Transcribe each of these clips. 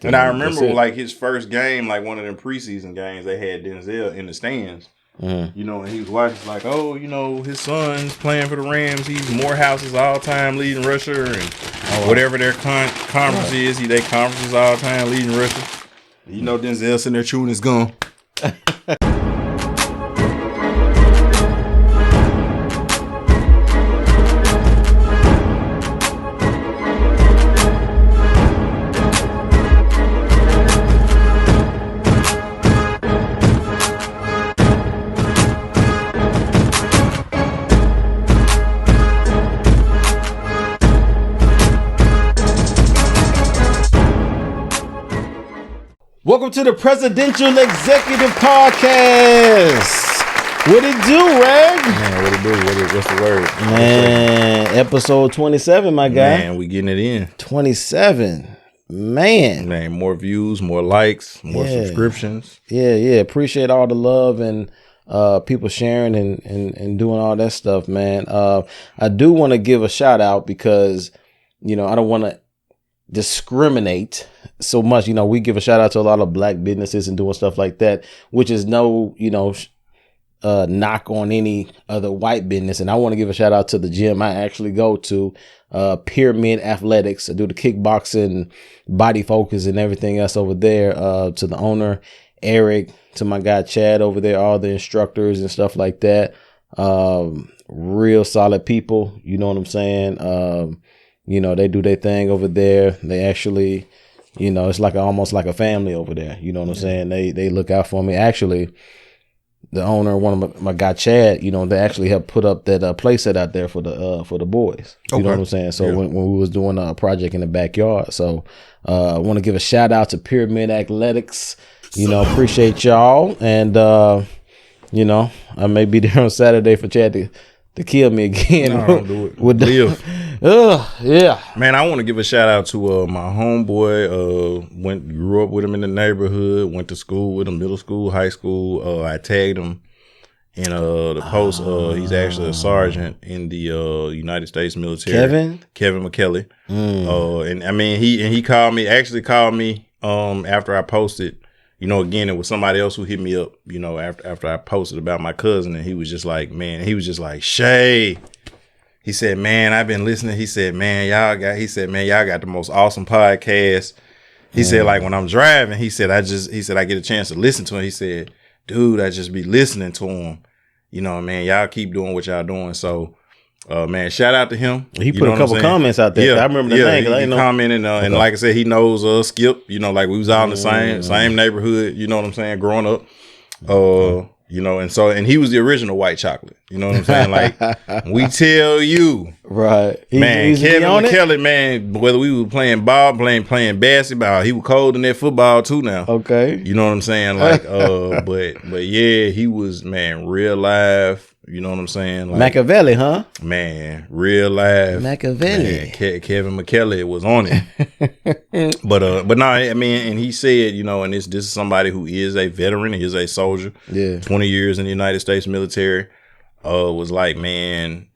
And I remember like his first game, like one of them preseason games, they had Denzel in the stands. You know, and he was watching like, oh, you know, his son's playing for the Rams. He's Morehouse's all-time leading rusher, and whatever their conference is, they conference's all-time leading rusher. You know, Denzel sitting there chewing his gum. Welcome to the Presidential Executive Podcast. What it do, Reg? Man, what it do? What's the word? Man, episode 27, my guy. Man, we getting it in. 27. Man, more views, more likes, more subscriptions. Yeah. Appreciate all the love and people sharing and doing all that stuff, man. I do want to give a shout out because, you know, I don't want to discriminate so much. You know, we give a shout out to a lot of black businesses and doing stuff like that, which is no, you know, knock on any other white business. And I want to give a shout out to the gym I actually go to, Pyramid Athletics. I do the kickboxing, body focus and everything else over there, to the owner, Eric, to my guy, Chad over there, all the instructors and stuff like that. Real solid people. You know what I'm saying? You know, they do their thing over there. They actually, you know, it's like almost like a family over there. You know what I'm saying? They look out for me. Actually, the owner, one of my guy Chad, you know, they actually helped put up that play set out there for the boys. You know what I'm saying? So when we was doing a project in the backyard. So I want to give a shout out to Pyramid Athletics. You know, appreciate y'all. And you know, I may be there on Saturday for Chad to kill me again. No, don't do it. With Live. Yeah. Man, I want to give a shout out to my homeboy. Grew up with him in the neighborhood. Went to school with him, middle school, high school. I tagged him in the post. He's actually a sergeant in the United States military. Kevin McKelly. And I mean, he called me after I posted. You know, again, it was somebody else who hit me up, you know, after I posted about my cousin, and he was just like, Shay. He said, man, I've been listening. He said, man, y'all got the most awesome podcast. He said, like, when I'm driving, he said, I get a chance to listen to him. He said, dude, I just be listening to him. You know, man, y'all keep doing what y'all doing. So, man, shout out to him. He put a couple comments out there. Yeah, I remember the thing. He commented, and like I said, he knows Skip. You know, like we was all in the same neighborhood. You know what I'm saying? Growing up, you know, and he was the original white chocolate. You know what I'm saying? Like we tell you, right? Man, Kevin McKelly, man. Whether we were playing ball, playing basketball, he was cold in that football too. Now, okay, you know what I'm saying? Like, but yeah, he was, man, real live. You know what I'm saying? Like, Machiavelli, huh? Man, real life. Machiavelli. Man, Kevin McKelly was on it. But no, I mean, and he said, you know, and this is somebody who is a veteran, he is a soldier. Yeah. 20 years in the United States military. Was like, man,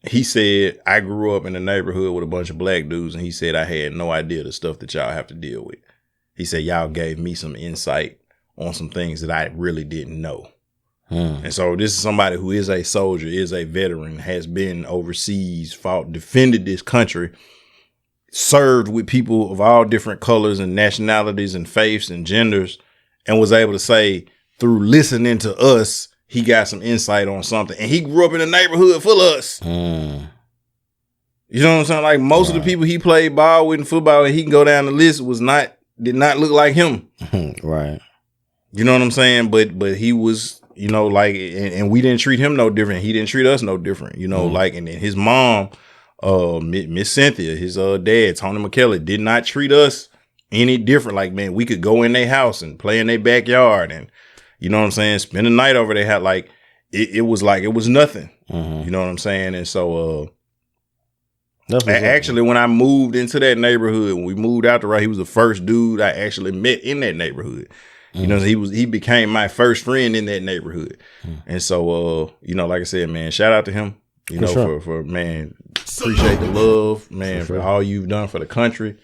he said, I grew up in a neighborhood with a bunch of black dudes, and he said, I had no idea the stuff that y'all have to deal with. He said, y'all gave me some insight on some things that I really didn't know. And so this is somebody who is a soldier, is a veteran, has been overseas, fought, defended this country, served with people of all different colors and nationalities and faiths and genders, and was able to say, through listening to us, he got some insight on something. And he grew up in a neighborhood full of us. You know what I'm saying? Like most of the people he played ball with in football, and he can go down the list, did not look like him. Right. You know what I'm saying? But he was, you know, like, and we didn't treat him no different. He didn't treat us no different, you know, like, and then his mom, Miss Cynthia, his dad, Tony McKelly, did not treat us any different. Like, man, we could go in their house and play in their backyard and, you know what I'm saying, spend the night over their house. Like, it was like, it was nothing. You know what I'm saying? And so, actually, when I moved into that neighborhood, when we moved out he was the first dude I actually met in that neighborhood. You know, he became my first friend in that neighborhood. And so, you know, like I said, man, shout out to him, you know, for man, appreciate the love, man, for all you've done for the country.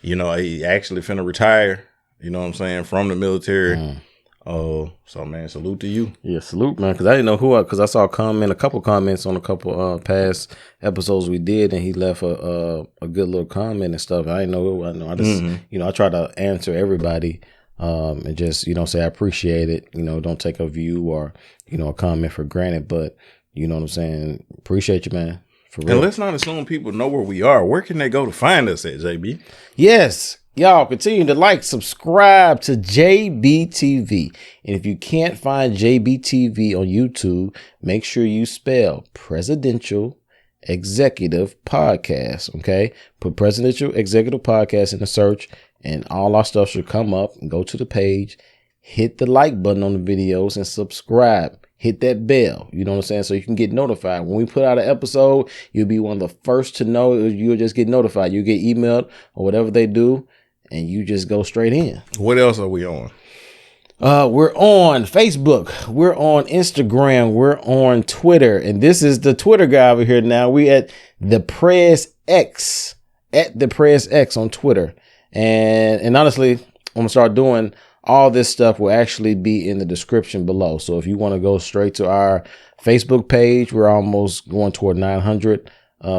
You know, he actually finna retire. You know what I'm saying, from the military. So man, salute to you. Yeah, salute, man. Because I didn't know who. Because I saw a couple comments on a couple past episodes we did, and he left a good little comment and stuff. I didn't know who. I just I try to answer everybody, and just say I appreciate it. Don't take a view or a comment for granted. But you know what I'm saying. Appreciate you, man. For real. And let's not assume people know where we are. Where can they go to find us at, JB? Yes. Y'all continue to subscribe to JBTV. And if you can't find JBTV on YouTube, make sure you spell Presidential Executive Podcast. Okay. Put Presidential Executive Podcast in the search and all our stuff should come up, and go to the page, hit the like button on the videos and subscribe. Hit that bell, you know what I'm saying? So you can get notified. When we put out an episode, you'll be one of the first to know. You'll just get notified. You get emailed or whatever they do, and you just go straight in. What else are we on? We're on Facebook. We're on Instagram. We're on Twitter. And this is the Twitter guy over here now. We at ThePrezEx, at ThePrezEx on Twitter. And honestly, I'm going to start doing all this stuff will actually be in the description below. So if you want to go straight to our Facebook page, we're almost going toward 900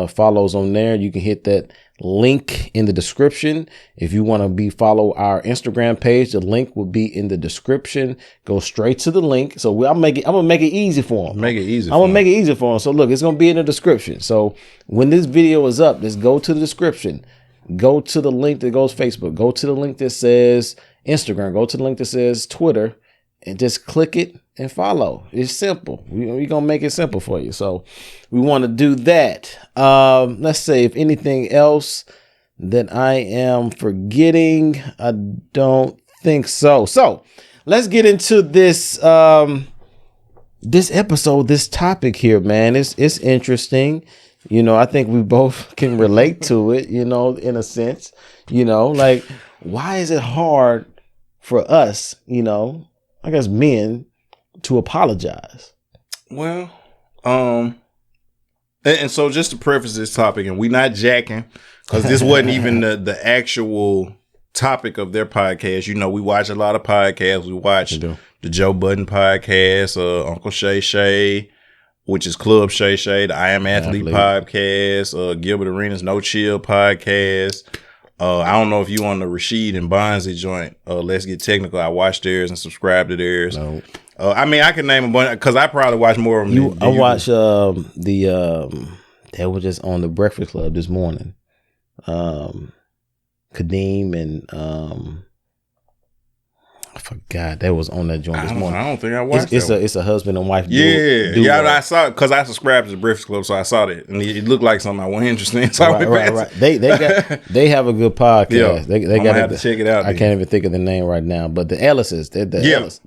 follows on there. You can hit that link in the description. If you want to follow our Instagram page, the link will be in the description. Go straight to the link. So I'm gonna make it easy for them. Make it easy. I'm gonna make it easy for them. So look, it's gonna be in the description. So when this video is up, just go to the description. Go to the link that goes Facebook. Go to the link that says Instagram. Go to the link that says Twitter, and just click it and follow. It's simple. We're gonna make it simple for you. So we want to do that. Let's say if anything else that I am forgetting. I don't think so. So let's get into this this episode, this topic here, man. It's interesting. I think we both can relate to it, in a sense, like, why is it hard for us, I guess men, to apologize? Well, and so just to preface this topic, and we not jacking, because this wasn't even the actual topic of their podcast. We watch a lot of podcasts. We watch the Joe Budden podcast, Uncle Shay Shay, which is Club Shay Shay, the I Am Athlete podcast, Gilbert Arenas No Chill podcast. I don't know if you on the Rashid and Bonzi joint. Let's Get Technical. I watched theirs and subscribed to theirs. No. I can name a bunch because I probably watch more of them. I watched they were just on the Breakfast Club this morning. Kadeem and I forgot that was on that joint this morning. I don't think I watched it. It's a husband and wife. Yeah. I saw it because I subscribed to the Breakfast Club, so I saw that, and it looked like something I wasn't interested in. So right. They have a good podcast. Yeah, they got to check it out. I can't even think of the name right now, but the Ellises, the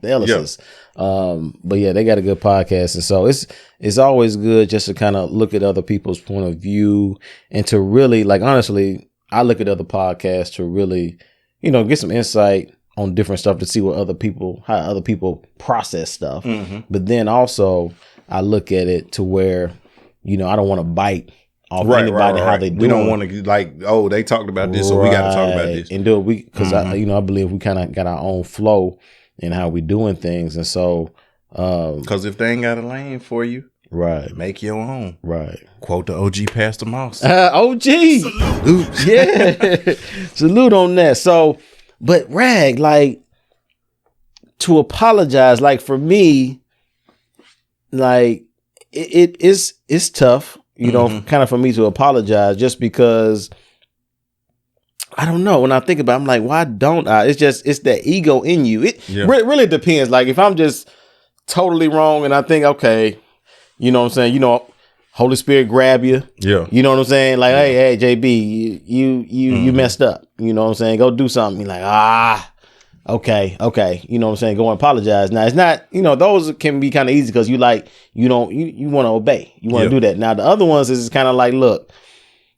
Ellises. Yeah. But yeah, they got a good podcast, and so it's always good just to kind of look at other people's point of view and to really, like, honestly, I look at other podcasts to really, get some insight on different stuff to see how other people process stuff. Mm-hmm. But then also I look at it to where, I don't want to bite off anybody how they do. We don't want to they talked about this, so we got to talk about this and do it. Because I believe we kind of got our own flow in how we doing things, and so because if they ain't got a lane for you, right, make your own. Right. Quote the OG Pastor Moss. OG. Salute. Yeah. Salute on that. So. But Rag, to apologize, for me, it's tough, kind of for me to apologize just because I don't know. When I think about it, I'm like, why don't I? It's that ego in you. It really depends. Like if I'm just totally wrong and I think, okay, you know what I'm saying? Holy Spirit grab you. Yeah. You know what I'm saying? Like, hey, JB, you messed up. You know what I'm saying? Go do something. You're like, okay. You know what I'm saying? Go and apologize. Now it's not, those can be kind of easy because you want to obey. You want to do that. Now the other ones is kind of like, look,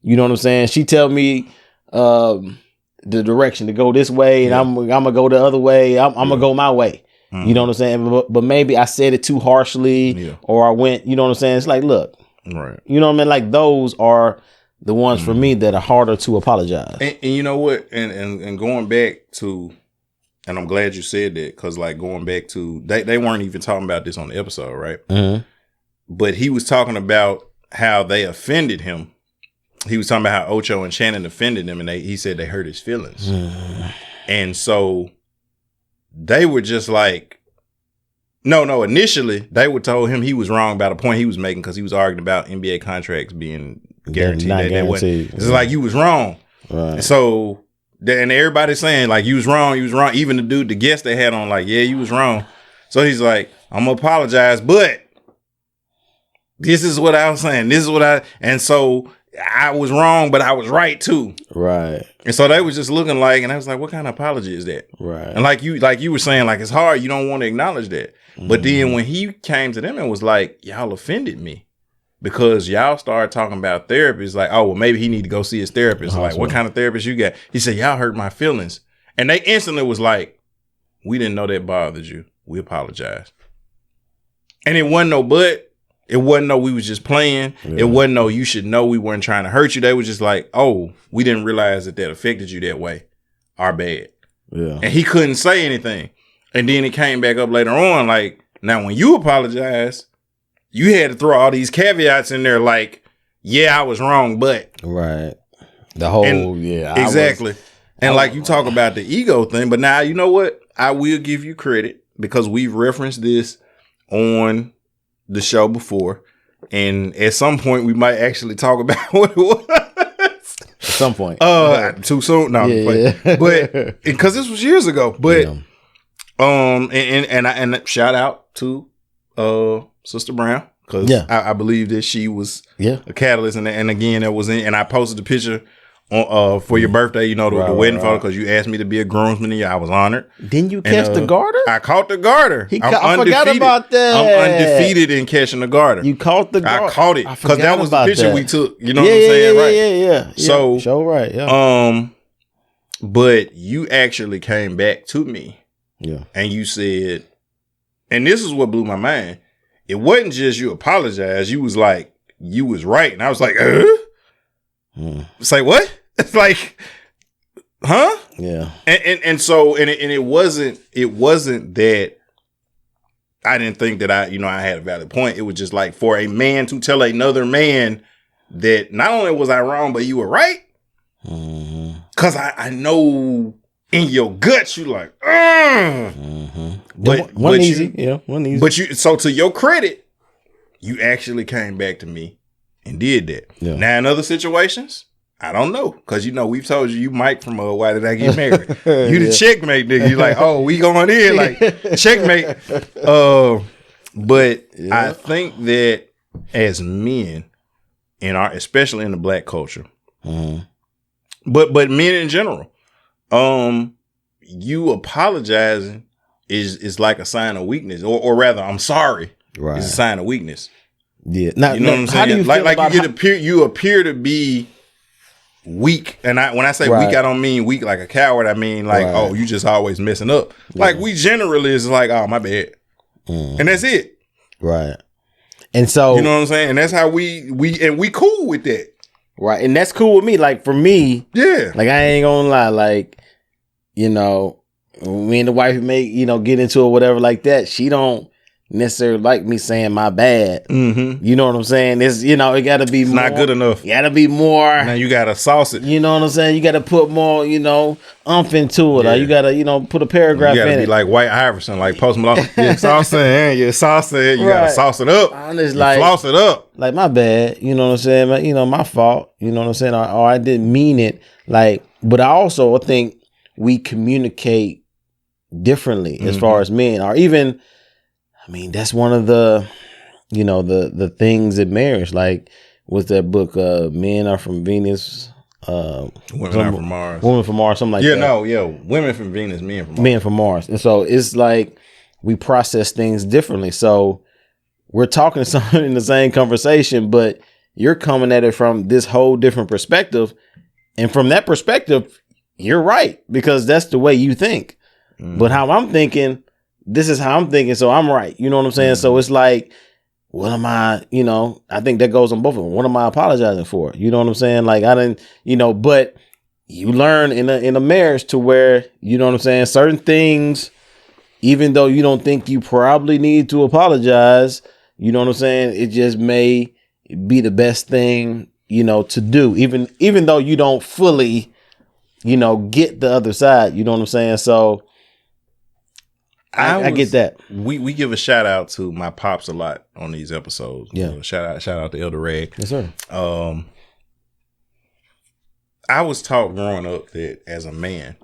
you know what I'm saying? She tell me the direction to go this way and I'm gonna go the other way. I'm gonna go my way. You know what I'm saying? But maybe I said it too harshly or I went, you know what I'm saying? It's like, look. Right. You know what I mean? Like those are the ones for me that are harder to apologize. And you know what? And going back to, and I'm glad you said that, because like going back to, they weren't even talking about this on the episode, right? Mm-hmm. But he was talking about how they offended him. He was talking about how Ocho and Shannon offended him, and he said they hurt his feelings. Mm-hmm. And so they were just like, no, initially they were told him he was wrong about a point he was making because he was arguing about NBA contracts being guaranteed. Not that guaranteed. It's like you was wrong. Right. And so, and everybody's saying like you was wrong. Even the guest they had on, like, yeah, you was wrong. So he's like, I'm gonna apologize, but this is what I was saying. And so I was wrong, but I was right too. Right. And so they was just looking like, and I was like, what kind of apology is that? Right. And like you were saying, like, it's hard. You don't want to acknowledge that. Mm-hmm. But then when he came to them and was like, y'all offended me because y'all started talking about therapists, like, oh, well, maybe he need to go see his therapist. Like, what kind of therapist you got? He said, y'all hurt my feelings. And they instantly was like, we didn't know that bothered you. We apologize. And it wasn't no but. It wasn't no we was just playing. Yeah. It wasn't no you should know we weren't trying to hurt you. They was just like, oh, we didn't realize that affected you that way. Our bad. Yeah. And he couldn't say anything. And then it came back up later on, like, now when you apologize, you had to throw all these caveats in there like, yeah, I was wrong, but. Right. The whole, Exactly. Like you talk about the ego thing, but now you know what? I will give you credit because we've referenced this on the show before, and at some point we might actually talk about what it was. At some point, too soon. No, but because this was years ago. But and shout out to Sister Brown because I believe that she was a catalyst, and again that was and I posted the picture on for your birthday, the wedding photo, because you asked me to be a groomsman and I was honored. Didn't you catch the garter? I caught the garter. I forgot about that. I'm undefeated in catching the garter. You caught the garter. I caught it because that was the picture we took. You know what I'm saying? Yeah. So show right. Yeah. But you actually came back to me. Yeah. And you said, and this is what blew my mind. It wasn't just you apologized. You was like, you was right. And I was like, It's like, what? It's like, huh? Yeah. And so it wasn't that I didn't think that I had a valid point. It was just like for a man to tell another man that not only was I wrong, but you were right. Mm-hmm. Cause I know in your guts you like, mm-hmm. But one easy. But so to your credit, you actually came back to me and did that. Yeah. Now in other situations, I don't know. Because, we've told you Mike from Why Did I Get Married? You the checkmate nigga. You're like, oh, we going in. Like, checkmate. But I think that as men, especially in the black culture, but men in general, you apologizing is like a sign of weakness. Or rather, I'm sorry. Right. It's a sign of weakness. Yeah. Now, you know what I'm saying? How do you feel you appear to be weak. And when I say weak, I don't mean weak like a coward. I mean like, oh, you just always messing up. Yeah. Like we generally is like, oh, my bad. And that's it. Right. And so, you know what I'm saying? And that's how we cool with that. Right. And that's cool with me. Like for me, like I ain't gonna lie, like, me and the wife may, get into it, whatever like that. She don't necessarily like me saying my bad. Mm-hmm. You know what I'm saying? It's, it gotta be more. Not good enough. You gotta be more. Now you gotta sauce it. You know what I'm saying? You gotta put more, umph into it. Or you gotta, put a paragraph in it. You gotta be like White Iverson, like Post Malone. Sauce it. You gotta sauce it up. Honest, like, floss it up. Like my bad. You know what I'm saying? My fault. You know what I'm saying? Or I didn't mean it. Like, but I think we communicate differently as far as men, or even, that's one of the, the things in marriage, like with that book, Men Are From Venus, Women Are From Mars. Women from Mars, something like that. Women from Venus, men from Mars. Men from Mars. And so it's like we process things differently. So we're talking to someone in the same conversation, but you're coming at it from this whole different perspective. And from that perspective, you're right, because that's the way you think. But how I'm thinking, this is how I'm thinking, so I'm right. You know what I'm saying? So it's like what am I, I think that goes on both of them. What am I apologizing for? You know what I'm saying? Like, I didn't, but you learn in a marriage to where, you know what I'm saying? Certain things, even though you don't think you probably need to apologize, you know what I'm saying? It just may be the best thing, to do, even though you don't fully, get the other side. You know what I'm saying? So I get that. We give a shout out to my pops a lot on these episodes. Yeah. Shout out to Elder Rag. Yes, sir. I was taught growing up that as a man,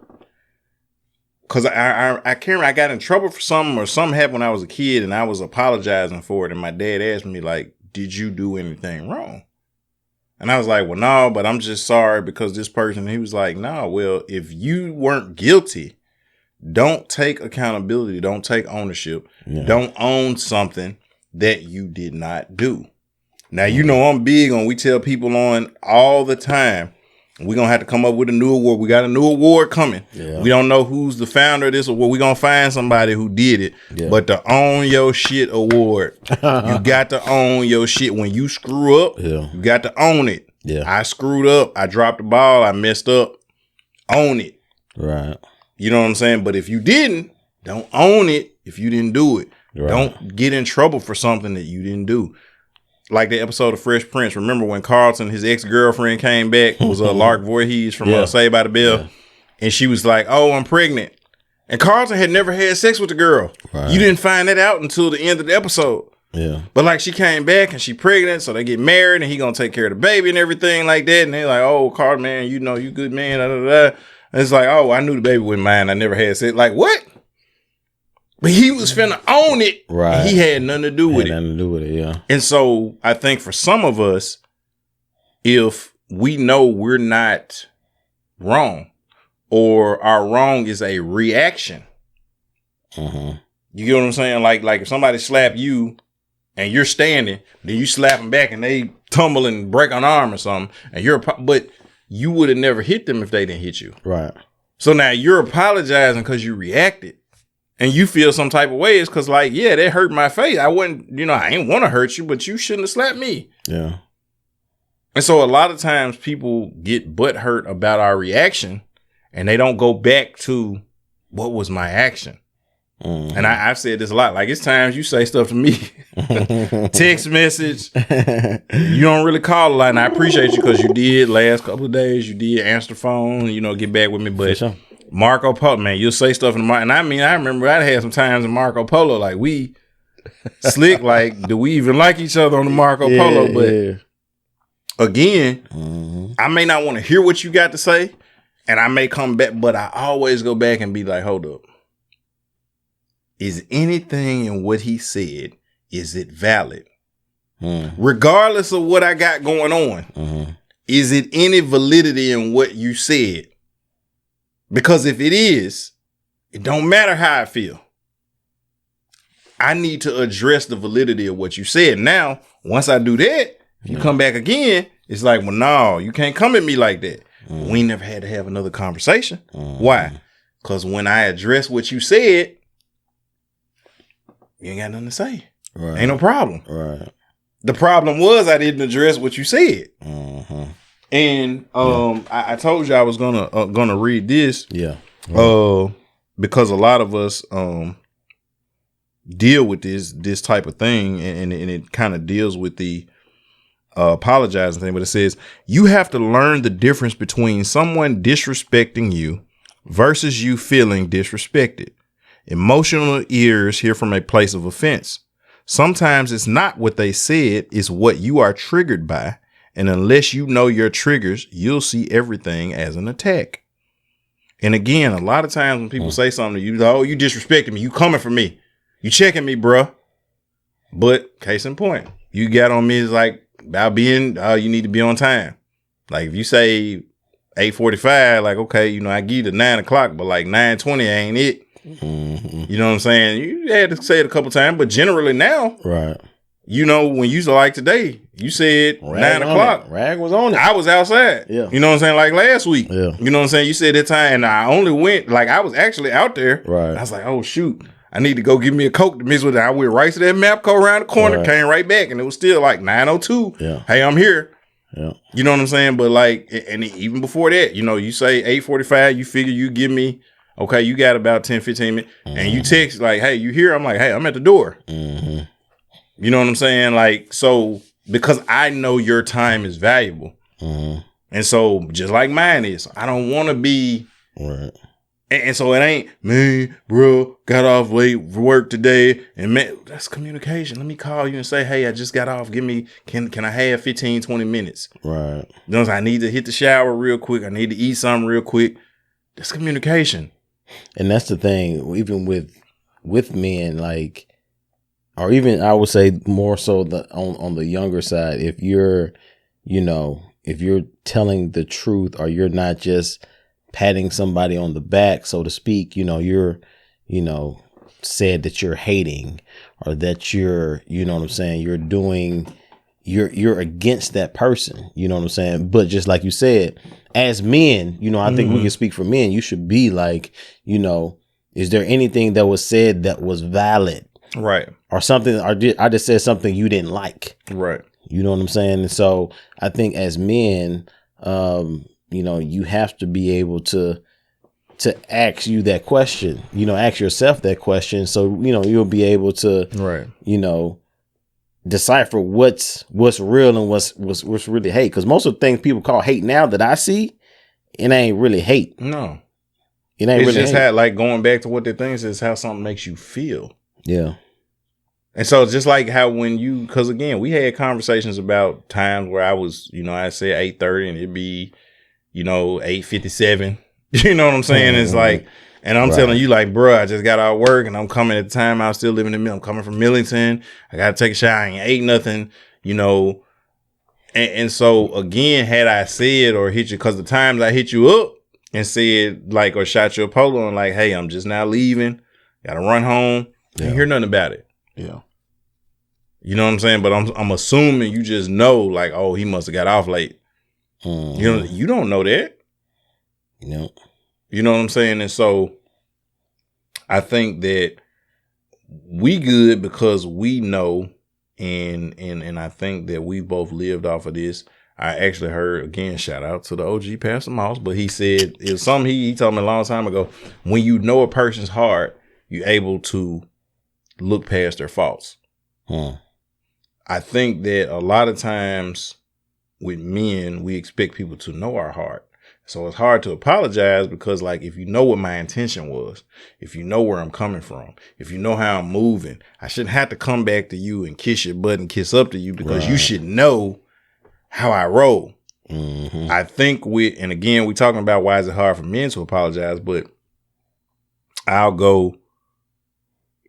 because I can't remember, I got in trouble for something, or something happened when I was a kid and I was apologizing for it. And my dad asked me, like, did you do anything wrong? And I was like, well, no, but I'm just sorry because this person. He was like, no, well, if you weren't guilty, don't take accountability. Don't take ownership. Yeah. Don't own something that you did not do. Now, I'm big on, we tell people on all the time, we're going to have to come up with a new award. We got a new award coming. Yeah. We don't know who's the founder of this award. We're going to find somebody who did it. Yeah. But the Own Your Shit Award, you got to own your shit. When you screw up, you got to own it. Yeah. I screwed up. I dropped the ball. I messed up. Own it. Right. You know what I'm saying? But if you didn't, don't own it if you didn't do it. Right. Don't get in trouble for something that you didn't do. Like the episode of Fresh Prince. Remember when Carlton, his ex-girlfriend, came back? It was Lark Voorhees from Saved by the Bell. Yeah. And she was like, oh, I'm pregnant. And Carlton had never had sex with the girl. Right. You didn't find that out until the end of the episode. Yeah. But like she came back and she pregnant, so they get married and he gonna take care of the baby and everything like that. And they're like, oh, Carlton, man, you good man. Da, da, da. And it's like, oh, I knew the baby wasn't mine. I never had sex. Like, what? But he was finna own it. Right. He had nothing to do with it. Nothing to do with it, yeah. And so I think for some of us, if we know we're not wrong, or our wrong is a reaction, you get what I'm saying? Like if somebody slap you and you're standing, then you slap them back and they tumble and break an arm or something, and but you would have never hit them if they didn't hit you. Right. So now you're apologizing because you reacted. And you feel some type of ways because, like, yeah, that hurt my face. I wouldn't, I ain't want to hurt you, but you shouldn't have slapped me. Yeah. And so a lot of times people get butthurt about our reaction and they don't go back to what was my action. Mm-hmm. And I've said this a lot. Like, it's times you say stuff to me, text message. You don't really call a lot. And I appreciate you because you did last couple of days. You did answer the phone, get back with me. But sure. Marco Polo, man, you'll say stuff in the and I remember I had some times in Marco Polo, like we slick, like, do we even like each other on the Marco Polo? But again, I may not want to hear what you got to say, and I may come back, but I always go back and be like, hold up. Is anything in what he said, is it valid? Regardless of what I got going on, is it any validity in what you said? Because if it is, it don't matter how I feel. I need to address the validity of what you said. Now, once I do that, if you come back again, it's like, well, no, you can't come at me like that. We never had to have another conversation. Why? Because when I address what you said, you ain't got nothing to say. Right. Ain't no problem. Right. The problem was I didn't address what you said. And I told you I was gonna read this. Yeah. Because a lot of us deal with this type of thing, and it kind of deals with the apologizing thing. But it says you have to learn the difference between someone disrespecting you versus you feeling disrespected. Emotional ears hear from a place of offense. Sometimes it's not what they said, it's what you are triggered by. And unless you know your triggers, you'll see everything as an attack. And again, a lot of times when people say something to you, oh, you disrespecting me. You coming for me. You checking me, bruh. But case in point, you got on me is like about being, you need to be on time. Like if you say 8:45, like, okay, I give you the 9 o'clock, but like 9:20 ain't it. You know what I'm saying? You had to say it a couple times, but generally now, right. When you like today, you said Rag 9 o'clock. Rag was on it. I was outside. Yeah. You know what I'm saying? Like last week. Yeah. You know what I'm saying? You said that time, and I only went, like I was actually out there. Right. I was like, oh shoot. I need to go give me a Coke to mix with it. I went right to that Mapco around the corner, came right back, and it was still like 9:02. Yeah. Hey, I'm here. Yeah. You know what I'm saying? But like, and even before that, you know, you say 8:45, you figure you give me, okay, you got about 10, 15 minutes, and you text like, hey, you here? I'm like, hey, I'm at the door. You know what I'm saying? Like, so because I know your time is valuable. And so just like mine is, I don't want to be. Right. And so it ain't, man, bro, got off late for work today. And man, that's communication. Let me call you and say, hey, I just got off. Give me, can I have 15, 20 minutes? Right. You know, I need to hit the shower real quick. I need to eat something real quick. That's communication. And that's the thing, even with men, like, or even I would say more so on the younger side, if you're, you know, if you're telling the truth or you're not just patting somebody on the back, so to speak, you know, you're, you know, said that you're hating or that you're, you know what I'm saying, you're against that person, you know what I'm saying? But just like you said, as men, you know, I think we can speak for men, you should be like, you know, is there anything that was said that was valid? Right. Or something, or I just said something you didn't like. Right. You know what I'm saying? And so I think as men, you know, you have to be able to ask you that question, you know, ask yourself that question. So, you know, you'll be able to, right, you know, decipher what's real and what's really hate. Because most of the things people call hate now that I see, it ain't really hate. No. It ain't it's really just hate. how, like, going back to what the things is how something makes you feel. Yeah. And so just like how when you, because again, we had conversations about times where I was, you know, I said 8:30 and it'd be, you know, 8:57. You know what I'm saying? It's like, and I'm telling you, like, bro, I just got out of work and I'm coming at the time I was still living in I'm coming from Millington. I got to take a shower. I ain't ate nothing, you know. And so again, had I said or hit you, because the times I hit you up and said, like, or shot you a polo and like, hey, I'm just now leaving, got to run home. I ain't hear nothing about it. Yeah. You know what I'm saying? But I'm assuming you just know, like, oh, he must have got off late. You know, you don't know that. No. You know what I'm saying? And so I think that we good because we know, and I think that we both lived off of this. I actually heard, again, shout out to the OG Pastor Moss, but he said, it was something he told me a long time ago. When you know a person's heart, you're able to look past their faults. I think that a lot of times with men, we expect people to know our heart. So it's hard to apologize because, like, if you know what my intention was, if you know where I'm coming from, if you know how I'm moving, I shouldn't have to come back to you and kiss your butt and kiss up to you because you should know how I roll. I think and again, we're talking about why is it hard for men to apologize, but I'll go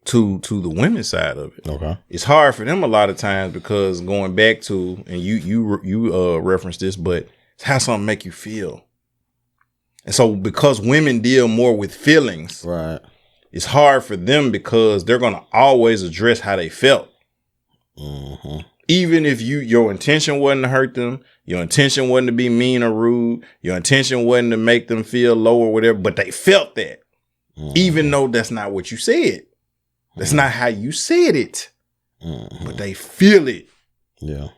to the women's side of it. Okay. It's hard for them a lot of times because going back to, and you referenced this, but it's how something make you feel. And so because women deal more with feelings, right, it's hard for them because they're going to always address how they felt. Even if your intention wasn't to hurt them, your intention wasn't to be mean or rude, your intention wasn't to make them feel low or whatever, but they felt that. Even though that's not what you said. That's not how you said it. But they feel it. Yeah.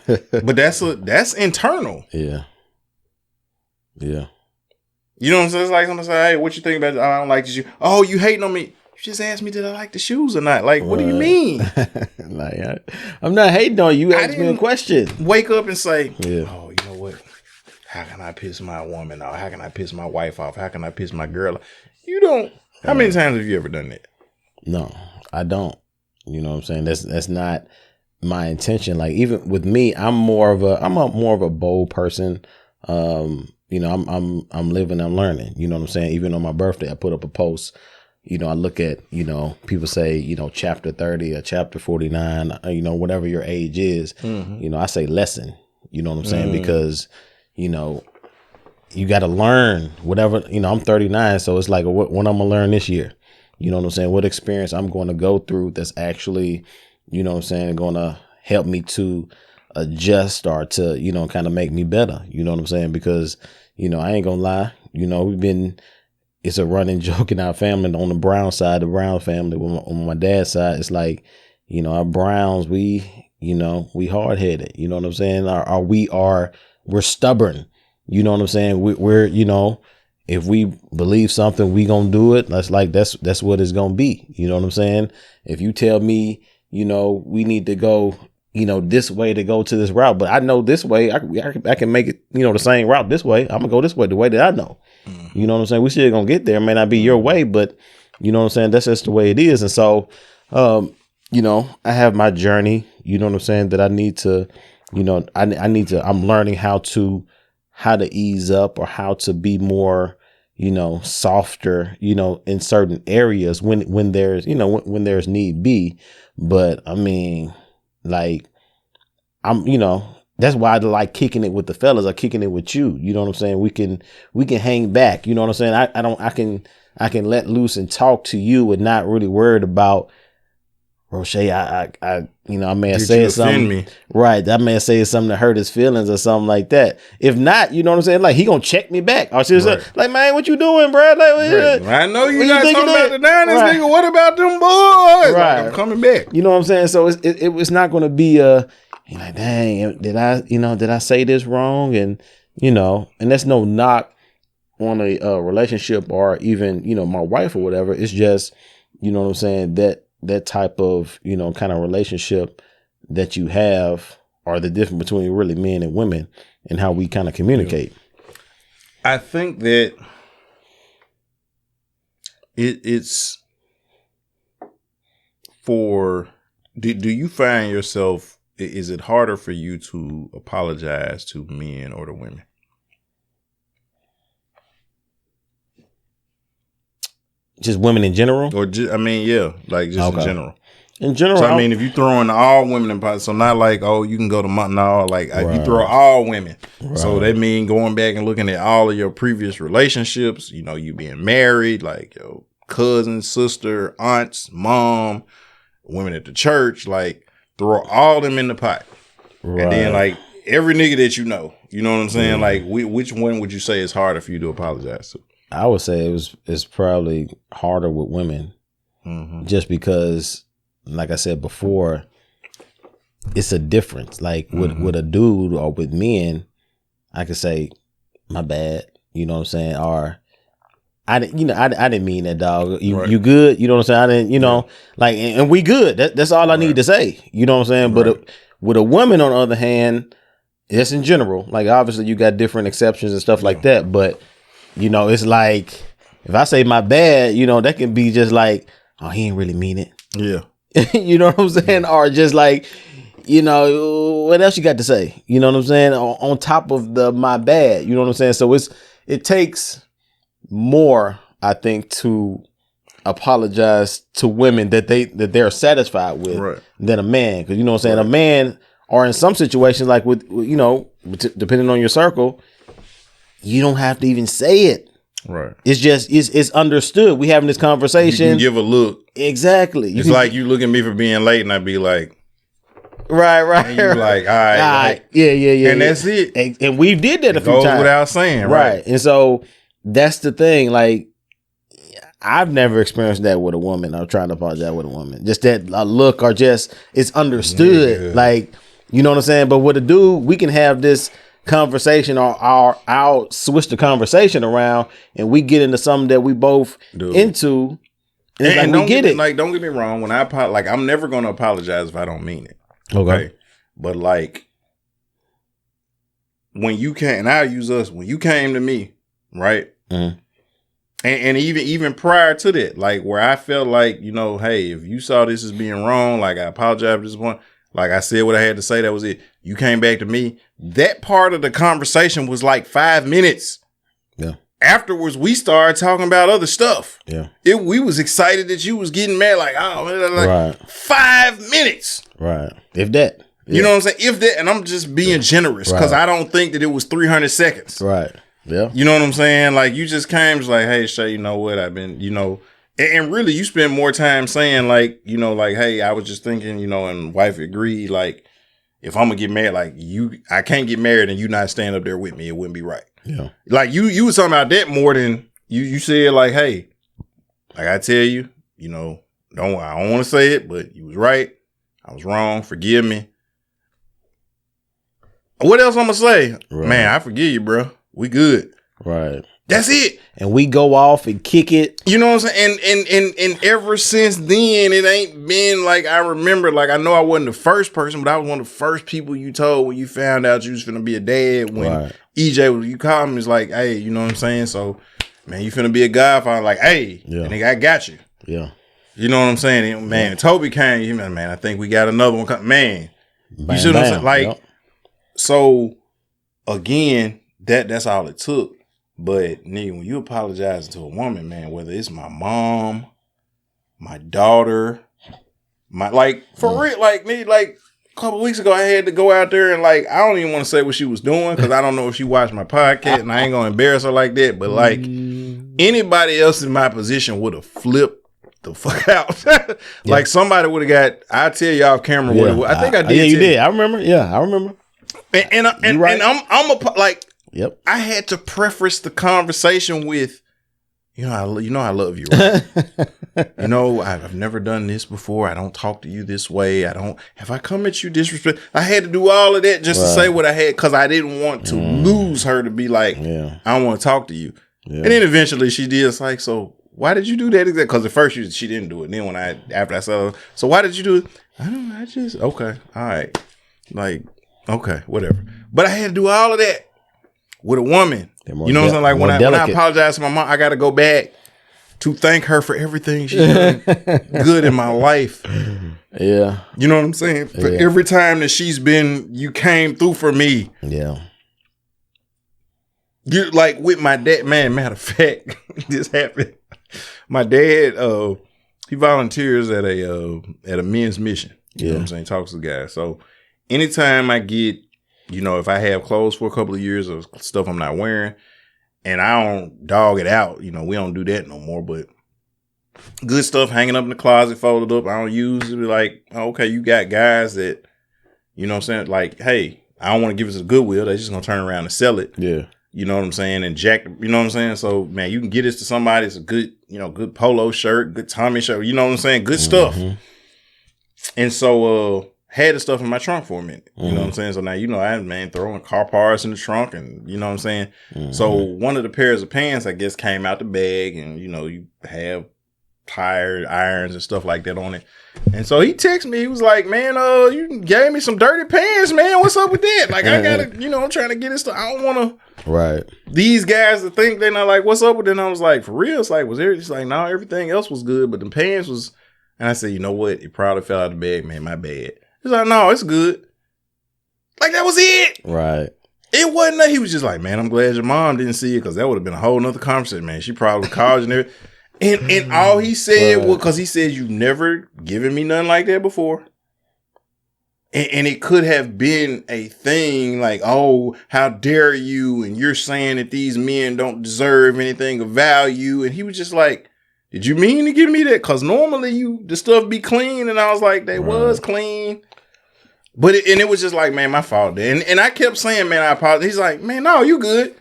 But that's internal. Yeah. Yeah. You know what I'm saying? It's like someone say, hey, what you think about it? Oh, I don't like the shoes. Oh, you hating on me. You just asked me, did I like the shoes or not? Like, what do you mean? Like, I'm not hating on you. Ask me a question. Wake up and say, yeah. Oh, you know what? How can I piss my woman off? How can I piss my wife off? How can I piss my girl off? You don't. How many times have you ever done that? No, I don't. You know what I'm saying? That's not my intention. Like, even with me, I'm more of a bold person. You know, I'm living, I'm learning. You know what I'm saying? Even on my birthday, I put up a post. You know, I look at, you know, people say, you know, chapter 30 or chapter 49, you know, whatever your age is. You know, I say lesson. You know what I'm saying? Because, you know, you got to learn whatever. You know, I'm 39, so it's like what I'm gonna learn this year. You know what I'm saying? What experience I'm going to go through that's actually, you know what I'm saying, going to help me to adjust or to, you know, kind of make me better. You know what I'm saying? Because, you know, I ain't going to lie, you know, we've been it's a running joke in our family on the Brown side, the Brown family. On my dad's side, it's like, you know, our Browns, we hard headed. You know what I'm saying? We're stubborn. You know what I'm saying? We're you know, if we believe something, we gonna do it. That's what it's gonna be. You know what I'm saying? If you tell me, you know, we need to go, you know, this way to go to this route, but I know this way, I can make it, you know, the same route this way. I'm gonna go this way, the way that I know. You know what I'm saying? We still gonna get there. It may not be your way, but you know what I'm saying? That's just the way it is. And so, you know, I have my journey, you know what I'm saying, that I need to, you know, I'm learning how to ease up or how to be more, you know, softer, you know, in certain areas when there's, you know, when there's need be. But I mean, like, I'm, you know, that's why I like kicking it with the fellas or kicking it with you. You know what I'm saying? We can hang back. You know what I'm saying? I can let loose and talk to you and not really worried about, Roche, I you know, I may have said something. Me? Right. I may have said something to hurt his feelings or something like that. If not, you know what I'm saying? Like, he gonna check me back. Or she's like, man, what you doing, bro? Like, I know you not talking about the Niners, nigga. What about them boys? Right. Like, I'm coming back. You know what I'm saying? So it was not gonna be you're like, dang, did I say this wrong? And, you know, and that's no knock on a relationship or even, you know, my wife or whatever. It's just, you know what I'm saying, that type of, you know, kind of relationship that you have, or the difference between really men and women and how we kind of communicate. I think that it's for, do you find yourself, is it harder for you to apologize to men or to women? Just women in general? Or just, I mean, yeah, like just in general. In general. So, I mean, if you throw in all women in pot, so not like, oh, you can go to no, like if you throw all women. Right. So that mean going back and looking at all of your previous relationships, you know, you being married, like your cousin, sister, aunts, mom, women at the church, like throw all them in the pot. Right. And then like every nigga that you know what I'm saying? Like which one would you say is harder for you to apologize to? I would say it's probably harder with women, just because, like I said before, it's a difference. Like with a dude or with men, I could say, my bad, you know what I'm saying, or I didn't mean that, dog. You good, you know what I'm saying? I didn't, you know, like, and we good. That's all I need to say, you know what I'm saying? But with a woman, on the other hand, it's in general. Like, obviously, you got different exceptions and stuff like that, but. You know, it's like, if I say my bad, you know, that can be just like, oh, he ain't really mean it. Yeah. You know what I'm saying? Yeah. Or just like, you know, what else you got to say? You know what I'm saying? On top of my bad, you know what I'm saying? So it takes more, I think, to apologize to women that they're satisfied with than a man. Because, you know what I'm saying? A man, or in some situations, like with, you know, depending on your circle, you don't have to even say it. Right. It's just, it's understood. We having this conversation. You can give a look. Exactly. It's like you look at me for being late and I'd be like. Right. And you like, all right. Like, yeah. And that's it. And we did that a few times. Goes without saying. Right. And so that's the thing. Like, I've never experienced that with a woman. I'm trying to apologize with a woman. Just that look, or just, it's understood. Yeah. Like, you know what I'm saying? But with a dude, we can have this conversation, or I'll switch the conversation around and we get into something that we both into, and like, we get it. Like, don't get me wrong, when I'm never going to apologize if I don't mean it. Okay. But like, when you came, and I'll use us, when you came to me, right? Mm-hmm. And even prior to that, like, where I felt like, you know, hey, if you saw this as being wrong, like, I apologize at this point. Like, I said what I had to say, that was it. You came back to me. That part of the conversation was like 5 minutes. Yeah. Afterwards, we started talking about other stuff. Yeah. We was excited that you was getting mad. Like, oh, 5 minutes. Right. If that. Yeah. You know what I'm saying? If that, and I'm just being generous, because I don't think that it was 300 seconds. Right. Yeah. You know what I'm saying? Like, you just came just like, hey, Shay, you know what? I've been, you know. And really, you spend more time saying, like, you know, like, hey, I was just thinking, you know, and wife agreed, like, if I'm gonna get married, like, I can't get married and you not stand up there with me, it wouldn't be right. Yeah. Like, you was talking about that more than you said like, hey, like I tell you, I don't want to say it, but you was right. I was wrong. Forgive me. What else I'm gonna say? Right. Man, I forgive you, bro. We good. Right. That's it. And we go off and kick it. You know what I'm saying? And ever since then, it ain't been like I remember. Like I know I wasn't the first person, but I was one of the first people you told when you found out you was finna be a dad. When EJ, you called me, it's like, hey, you know what I'm saying? So, man, you finna be a godfather. Like, hey, nigga, I got you. Yeah. You know what I'm saying? And, man, Toby came. Man, I think we got another one. Man, you see what I'm saying? Like, so again, that's all it took. But nigga, when you apologize to a woman, man, whether it's my mom, my daughter, for real, like nigga, like a couple weeks ago, I had to go out there and like I don't even want to say what she was doing because I don't know if she watched my podcast and I ain't gonna embarrass her like that. But like anybody else in my position would have flipped the fuck out. Like somebody would have got. I tell you off camera. I think I did. Yeah, you did. I remember. Yeah, I remember. And I'm like. Yep. I had to preface the conversation with, I love you, right? I've never done this before. I don't talk to you this way. Have I come at you disrespect? I had to do all of that just to say what I had because I didn't want to lose her to be like, I don't want to talk to you. Yeah. And then eventually she did. It's like, so why did you do that? Because at first she didn't do it. And then after I said, so why did you do it? Okay. All right. Like, okay, whatever. But I had to do all of that. With a woman, you know what I'm saying? Like when I apologize to my mom, I got to go back to thank her for everything she's done good in my life. Yeah. You know what I'm saying? For every time that you came through for me. Yeah. You like with my dad, man, matter of fact, this happened. My dad, he volunteers at a men's mission. You know what I'm saying? Talks to guys. So anytime I get, if I have clothes for a couple of years of stuff I'm not wearing and I don't dog it out, we don't do that no more, but good stuff hanging up in the closet, folded up. I don't use it. Like, okay, you got guys that, you know what I'm saying? Like, hey, I don't want to give it to Goodwill. They're just going to turn around and sell it. Yeah. You know what I'm saying? And jack, you know what I'm saying? So, man, you can get this to somebody. It's a good, good polo shirt, good Tommy shirt. You know what I'm saying? Good stuff. And so, had the stuff in my trunk for a minute. You know what I'm saying? So now, I'm throwing car parts in the trunk and you know what I'm saying? So one of the pairs of pants, I guess, came out the bag and, you have tire irons and stuff like that on it. And so he texted me. He was like, man, you gave me some dirty pants, man. What's up with that? Like, I got to, I'm trying to get this stuff. I don't want to. Right. These guys to think they're not like, what's up with it? And I was like, for real? It's like, was there? It's like, no, everything else was good. But the pants was, and I said, you know what? It probably fell out of the bag, man. My bad. He's like, no, it's good. Like, that was it. Right. It wasn't that. He was just like, man, I'm glad your mom didn't see it because that would have been a whole nother conversation, man. She probably called you and everything. And all he said was, because he said, you've never given me nothing like that before. And it could have been a thing like, oh, how dare you? And you're saying that these men don't deserve anything of value. And he was just like, did you mean to give me that? Because normally the stuff be clean. And I was like, they was clean. But it was just like, man, my fault. And I kept saying, man, I apologize. He's like, man, no, you good.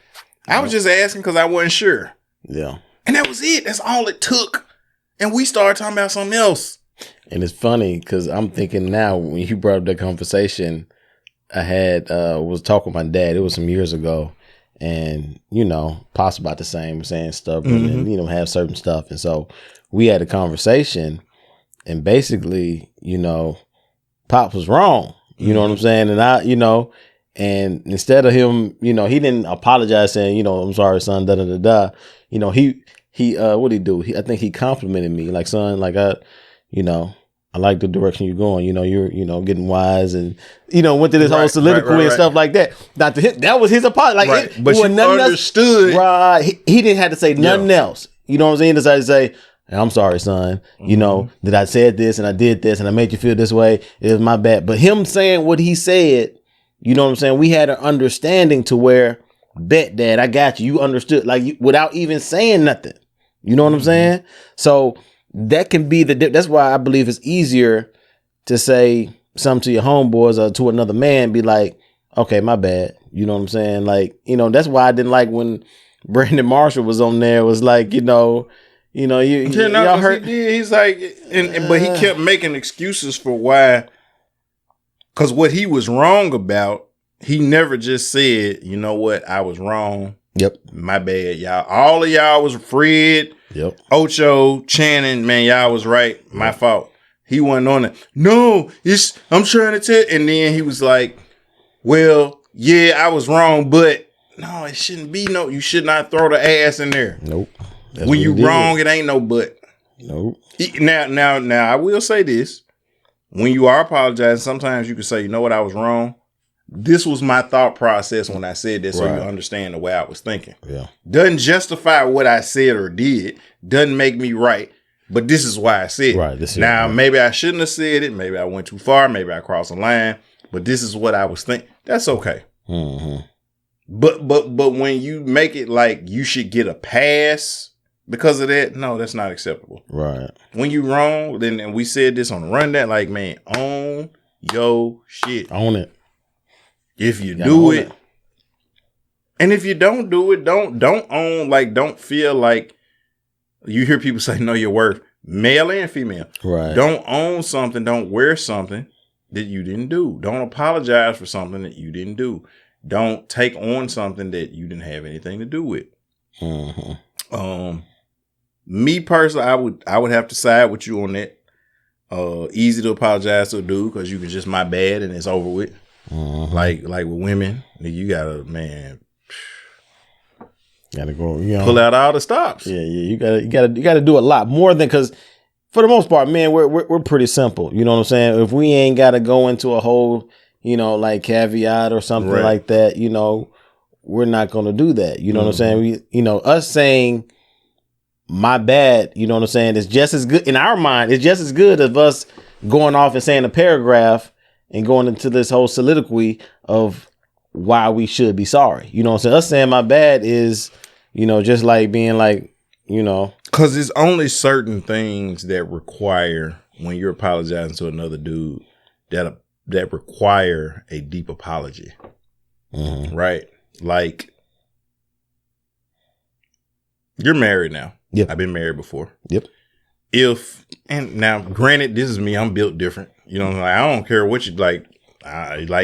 I was just asking because I wasn't sure. Yeah. And that was it. That's all it took. And we started talking about something else. And it's funny because I'm thinking now when you brought up that conversation, I had was talking with my dad. It was some years ago. And, Pop's about the same, saying stuff and, have certain stuff. And so we had a conversation and basically, Pop was wrong. You know what I'm saying? And and instead of him, he didn't apologize saying, I'm sorry, son, da da da da. He what'd he do? I think he complimented me like, son, like I like the direction you're going. You're getting wise and went to this whole soliloquy and stuff like that. Not to him, that was his apology. Like, but you understood, right? He didn't have to say nothing else. You know what I'm saying? He decided to say, I'm sorry, son. That I said this and I did this and I made you feel this way. It was my bad. But him saying what he said, you know what I'm saying? We had an understanding to where, bet, Dad, I got you. You understood, like without even saying nothing. You know what I'm saying? So that can be that's why I believe it's easier to say something to your homeboys or to another man, be like, okay, my bad. You know what I'm saying? Like, that's why I didn't like when Brandon Marshall was on there. Was like, y'all heard. He did. He's like, but he kept making excuses for why. Because what he was wrong about, he never just said, you know what, I was wrong. Yep. My bad, y'all. All of y'all was Fred, Ocho, Channing, man, y'all was right. My fault. He wasn't on it. No, I'm trying to tell. And then he was like, well, yeah, I was wrong, but no, it shouldn't be you should not throw the ass in there. Nope. When you wrong, it ain't no but. Nope. Now, I will say this. When you are apologizing, sometimes you can say, you know what, I was wrong. This was my thought process when I said this, so you understand the way I was thinking. Yeah. Doesn't justify what I said or did. Doesn't make me right. But this is why I said it. Right. Now, maybe I shouldn't have said it. Maybe I went too far. Maybe I crossed a line. But this is what I was thinking. That's okay. Mm-hmm. But when you make it like you should get a pass because of that, no, that's not acceptable. Right. When you wrong, then and we said this on the rundown, like, man, own your shit. Own it. If you do it, and if you don't do it, don't own, like, don't feel like you hear people say, know your worth, male and female. Right. Don't own something, don't wear something that you didn't do. Don't apologize for something that you didn't do. Don't take on something that you didn't have anything to do with. Mm-hmm. Me personally, I would have to side with you on that. Easy to apologize to a dude because you can just my bad and it's over with. Mm-hmm. Like with women, you gotta go, pull out all the stops. Yeah, you gotta do a lot more than, because for the most part, man, we're pretty simple. You know what I'm saying? If we ain't gotta go into a whole, like caveat or something like that, we're not gonna do that. You know what I'm saying? Us saying my bad, you know what I'm saying, is just as good in our mind. It's just as good as us going off and saying a paragraph and going into this whole soliloquy of why we should be sorry. You know what I'm saying? Us saying my bad is, just like being like, Because there's only certain things that require, when you're apologizing to another dude, that require a deep apology. Mm-hmm. Right? Like, you're married now. Yep. I've been married before. Yep. And now, granted, this is me. I'm built different. I don't care what you like.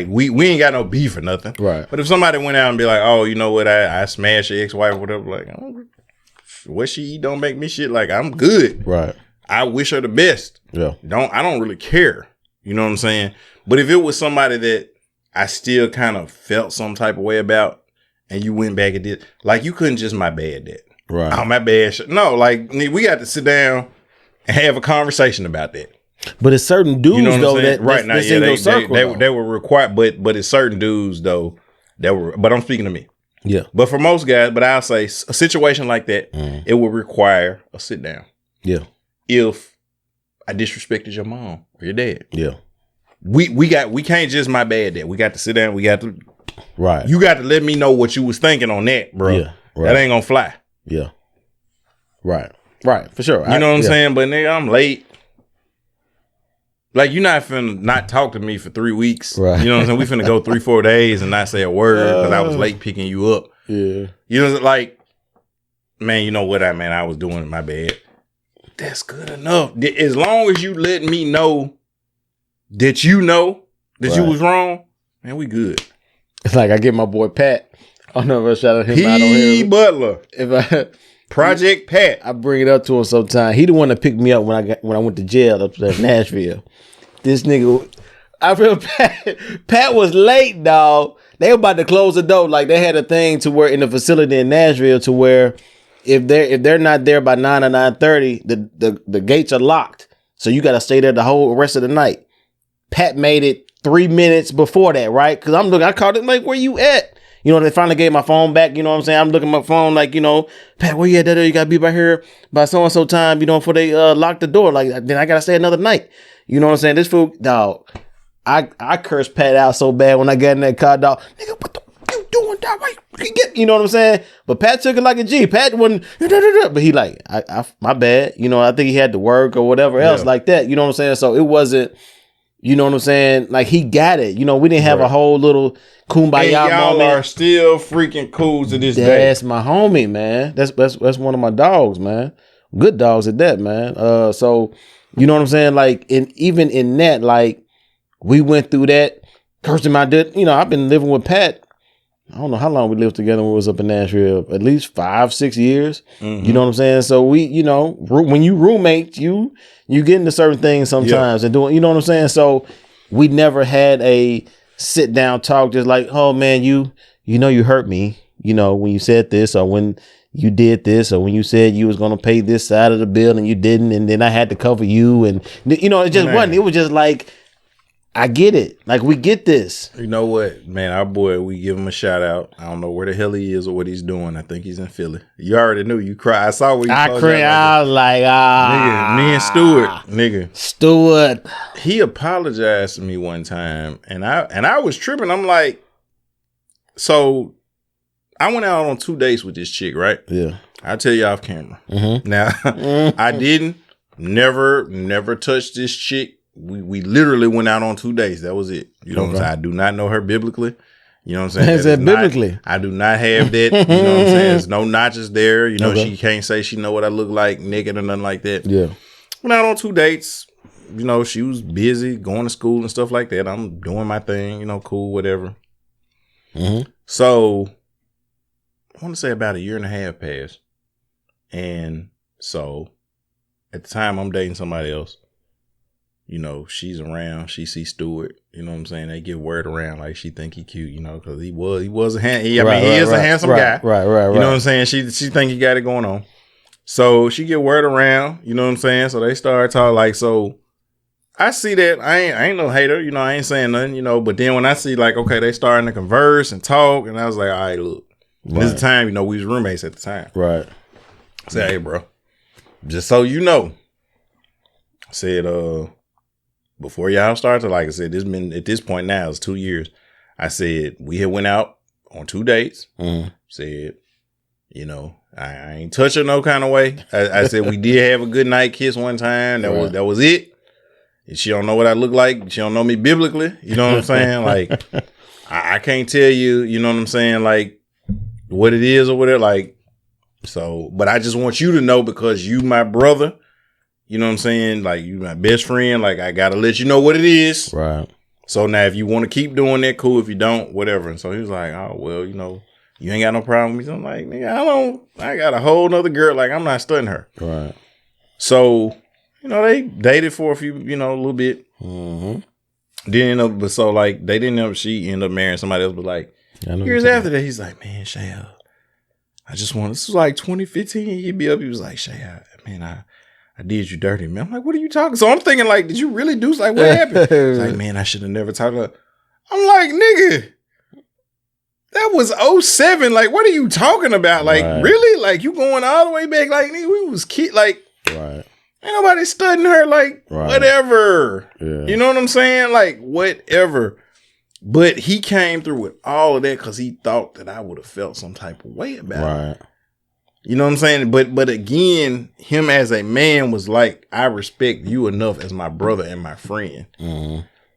We ain't got no beef or nothing. Right. But if somebody went out and be like, oh, you know what, I smashed your ex-wife or whatever, like, what she eat don't make me shit. Like, I'm good. Right. I wish her the best. Yeah. I don't really care. You know what I'm saying? But if it was somebody that I still kind of felt some type of way about, and you went back and did, like, you couldn't just my bad that. Right. Oh, my bad. No, like, we got to sit down and have a conversation about that. But it's certain dudes though that right now, yeah, they were required, but it's certain dudes though that were. But I'm speaking to me. Yeah. But for most guys, but I'll say a situation like that, it will require a sit down. Yeah. If I disrespected your mom or your dad. Yeah. We can't just my bad that. We got to sit down. We got to. Right. You got to let me know what you was thinking on that, bro. Yeah. Right. That ain't gonna fly. Yeah. Right. Right. For sure. You know what I'm saying? But nigga, I'm late. Like, you're not finna not talk to me for 3 weeks. Right. You know what I'm saying? We finna go 3-4 days and not say a word because I was late picking you up. Yeah. Like, man, you know what I was doing, my bad. That's good enough. As long as you let me know that you was wrong, man, we good. It's like I get my boy Pat. I don't know if I shout out him out on here. Butler. Project Pat. I bring it up to him sometime. He the one that picked me up when I went to jail up there in Nashville. This nigga, I feel Pat was late, dog. They were about to close the door. Like, they had a thing to where in the facility in Nashville to where if they're not there by 9 or 9:30, the gates are locked. So you got to stay there the whole rest of the night. Pat made it 3 minutes before that, right? Because I called it like, where you at? They finally gave my phone back. You know what I'm saying? I'm looking at my phone like, Pat, where you at? You got to be by here by so-and-so time, before they lock the door. Like, then I got to stay another night. You know what I'm saying? This fool, dog, I cursed Pat out so bad when I got in that car, dog. Nigga, what the you doing, dog? You know what I'm saying? But Pat took it like a G. Pat wasn't, but he like, I my bad. I think he had to work or whatever else like that. You know what I'm saying? So it wasn't, You know what I'm saying? Like he got it. You know, we didn't have a whole little kumbaya and y'all moment. are still freaking cool to this day. That's my homie, man. That's one of my dogs, man. Good dogs at that, man. So you know what I'm saying? Like, even in that, like, we went through that. Cursing my dad. You know, I've been living with Pat. I don't know how long we lived together when we was up in Nashville. At least 5-6 years. Mm-hmm. You know what I'm saying? So we, you know, when you roommate, you get into certain things sometimes and doing, you know what I'm saying? So we never had a sit down talk just like, oh man, you know, you hurt me, you know, when you said this, or when you did this, or when you said you was going to pay this side of the bill and you didn't. And then I had to cover you. And, you know, it just wasn't, it was just like, I get it. Like, we get this. You know what, man? Our boy, we give him a shout out. I don't know where the hell he is or what he's doing. I think he's in Philly. You already knew. You cried. I saw what you cried. I was like, nigga, me and Stewart. He apologized to me one time, and I was tripping. I'm like, so I went out on 2 dates with this chick, right? Yeah. I'll tell you off camera. Mm-hmm. Now, I never touched this chick. We literally went out on 2 days. That was it. You know what I'm saying? I do not know her biblically. You know what I'm saying? Is that biblically? I do not have that. You know what I'm saying? There's no notches there. You know, she can't say she know what I look like naked or nothing like that. Yeah. Went out on 2 dates. You know, she was busy going to school and stuff like that. I'm doing my thing, you know, cool, whatever. Mm-hmm. So I want to say about 1.5 years passed. And so at the time I'm dating somebody else. You know, she's around. She sees Stewart. You know what I'm saying? They get word around like she think he cute. You know, because he was a he is a handsome guy. Right. You know what I'm saying? She think he got it going on. So she get word around. You know what I'm saying? So they start talking like so. I see that I ain't no hater. You know, I ain't saying nothing. You know, but then when I see like okay, they starting to converse and talk, and I was like, all right, look, this is the time. You know, we was roommates at the time. Right. I said, hey, bro, just so you know, I said, before y'all started, like I said, this been at this point now, it's 2 years. I said, we had went out on 2 dates. Mm-hmm. Said, you know, I ain't touch her no kind of way. I said, we did have a good night kiss one time. That was it. And she don't know what I look like. She don't know me biblically. You know what I'm saying? Like, I can't tell you, you know what I'm saying? Like, what it is or whatever. Like, so, but I just want you to know because you my brother. You know what I'm saying? Like, you my best friend. Like, I got to let you know what it is. Right. So now if you want to keep doing that, cool. If you don't, whatever. And so he was like, oh, well, you know, you ain't got no problem with me. So I'm like, nigga, I got a whole nother girl. Like, I'm not studying her. Right. So, you know, they dated for a few, you know, a little bit. Mm-hmm. Didn't end up, but so like, they didn't end up, she ended up marrying somebody else. But like, years after that, he's like, man, Shay, this was like 2015. He'd be up. He was like, Shay, I did you dirty, man. I'm like, what are you talking? So I'm thinking, like, did you really do? Like, what happened? He's like, man, I should have never talked about. I'm like, nigga, that was 2007. Like, what are you talking about? Like, really? Like, you going all the way back? Like, nigga, we was kid. Like, ain't nobody studying her. Like, whatever. Yeah. You know what I'm saying? Like, whatever. But he came through with all of that because he thought that I would have felt some type of way about it. You know what I'm saying? But again, him as a man was like, I respect you enough as my brother and my friend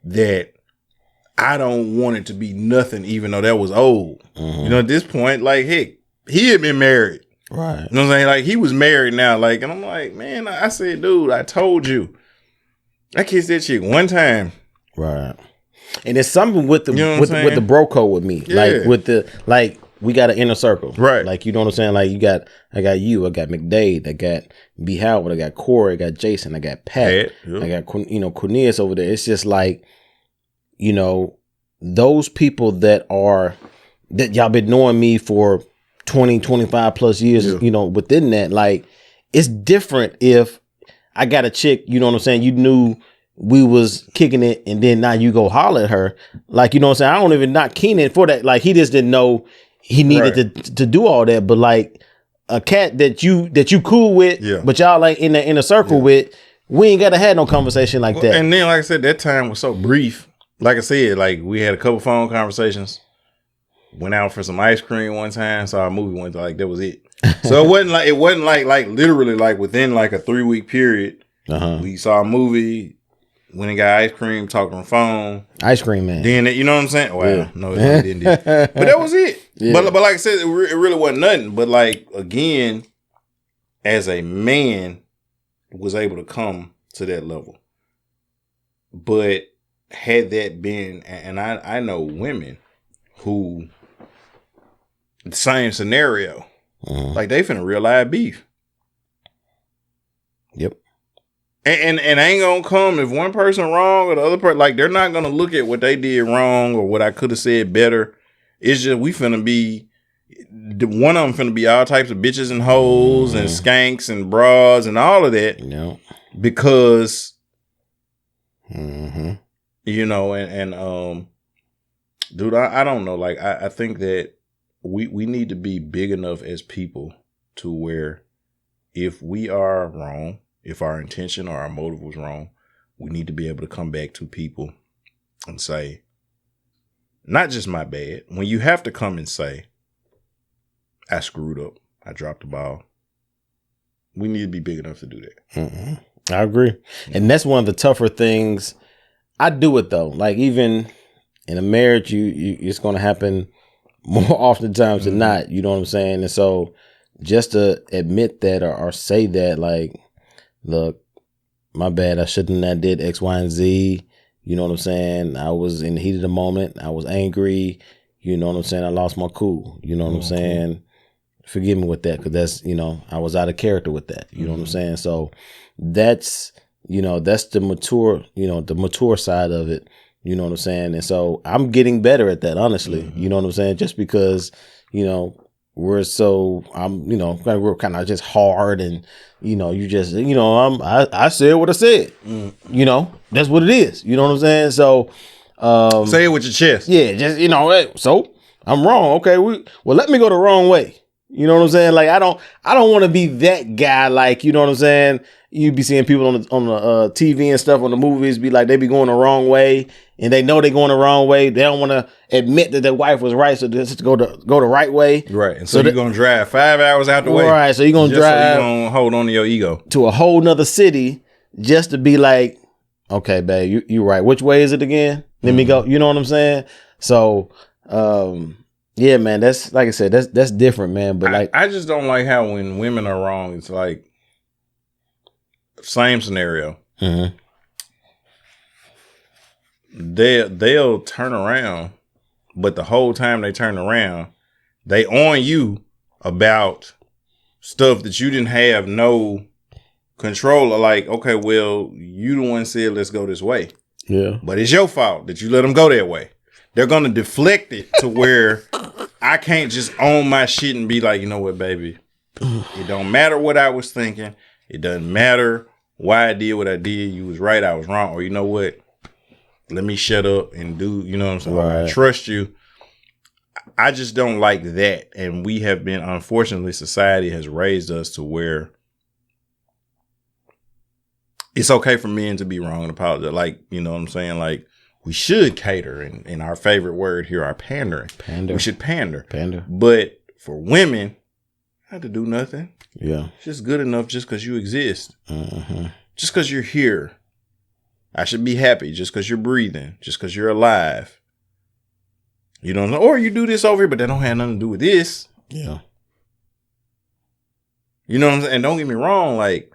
that I don't want it to be nothing, even though that was old. Mm-hmm. You know, at this point, like, heck, he had been married. Right. You know what I'm saying? Like, he was married now. Like, and I'm like, man, I said, dude, I told you. I kissed that chick one time. Right. And it's something with the you know with the bro code with me. Yeah. Like, with the, like, we got an inner circle. Right. Like, you know what I'm saying? Like, I got you, I got McDade, I got B. Howard, I got Corey, I got Jason, I got Pat, I got, Cornelius over there. It's just like, you know, those people that y'all been knowing me for 20, 25 plus years, you know, within that, like, it's different if I got a chick, you know what I'm saying? You knew we was kicking it and then now you go holler at her. Like, you know what I'm saying? I don't even knock Keenan for that. Like, he just didn't know he needed to do all that. But like a cat that you cool with, but y'all like in a circle with, we ain't gotta have no conversation like that. And then, like I said, that time was so brief. Like I said, like we had a couple phone conversations, went out for some ice cream one time, saw a movie one time, like that was it. So it wasn't like literally like within like a 3-week period. We saw a movie, went and got ice cream, talked on the phone. Ice cream man. Then you know what I'm saying? Wow, yeah. No, it didn't. But that was it. Yeah. But like I said, it really wasn't nothing. But like again, as a man, was able to come to that level. But had that been, and I know women who the same scenario, like they finna real live beef. Yep. And ain't gonna come if one person wrong or the other person, like they're not gonna look at what they did wrong or what I could have said better. It's just we finna be, one of them finna be all types of bitches and hoes and skanks and bras and all of that. No. Because, you know, and dude, I don't know. Like I think that we need to be big enough as people to where if we are wrong, if our intention or our motive was wrong, we need to be able to come back to people and say, not just my bad. When you have to come and say, I screwed up, I dropped the ball, we need to be big enough to do that. I agree. And that's one of the tougher things. I do it though. Like even in a marriage, you it's going to happen more oftentimes than not. You know what I'm saying? And so just to admit that or say that, like, look, my bad, I shouldn't have did X, Y, and Z. You know what I'm saying? I was in the heat of the moment. I was angry. You know what I'm saying? I lost my cool. You know what I'm saying? Forgive me with that, because that's, you know, I was out of character with that. You know what I'm saying? So that's, you know, that's the mature, you know, the mature side of it. You know what I'm saying? And so I'm getting better at that, honestly. You know what I'm saying? Just because, you know, we're so, you know, we're kind of just hard and, you know, you just, you know, I said what I said. You know, that's what it is. You know what I'm saying? So, say it with your chest. Yeah, just, you know, hey, so I'm wrong. Okay, well, let me go the wrong way. You know what I'm saying? Like I don't want to be that guy. Like, you know what I'm saying? You be seeing people on the TV and stuff, on the movies, be like they be going the wrong way, and they know they going the wrong way. They don't want to admit that their wife was right, so just go the right way. Right, and so you're gonna drive 5 hours out the way. Right, so you're gonna drive. So you're gonna hold on to your ego to a whole nother city just to be like, okay, babe, you right. Which way is it again? Let me go. You know what I'm saying? So, yeah, man, that's, like I said, that's different, man. But like, I just don't like how when women are wrong, it's like same scenario. They'll turn around, but the whole time they turn around, they on you about stuff that you didn't have no control of. Like, okay, well, you the one said let's go this way. Yeah, but it's your fault that you let them go that way. They're gonna deflect it to where I can't just own my shit and be like, you know what, baby, it don't matter what I was thinking. It doesn't matter why I did what I did. You was right, I was wrong. Or you know what, let me shut up and do, you know what I'm saying? Right. I trust you. I just don't like that. And we have been, unfortunately, society has raised us to where it's okay for men to be wrong and apologize. Like, you know what I'm saying? Like, we should cater, and our favorite word here are pandering. Pander. We should pander. Pander. But for women, I have to do nothing. Yeah. It's just good enough just because you exist. Just because you're here. I should be happy just because you're breathing. Just because you're alive. You know what I'm saying? Or you do this over here, but that don't have nothing to do with this. Yeah. You know what I'm saying? And don't get me wrong, like,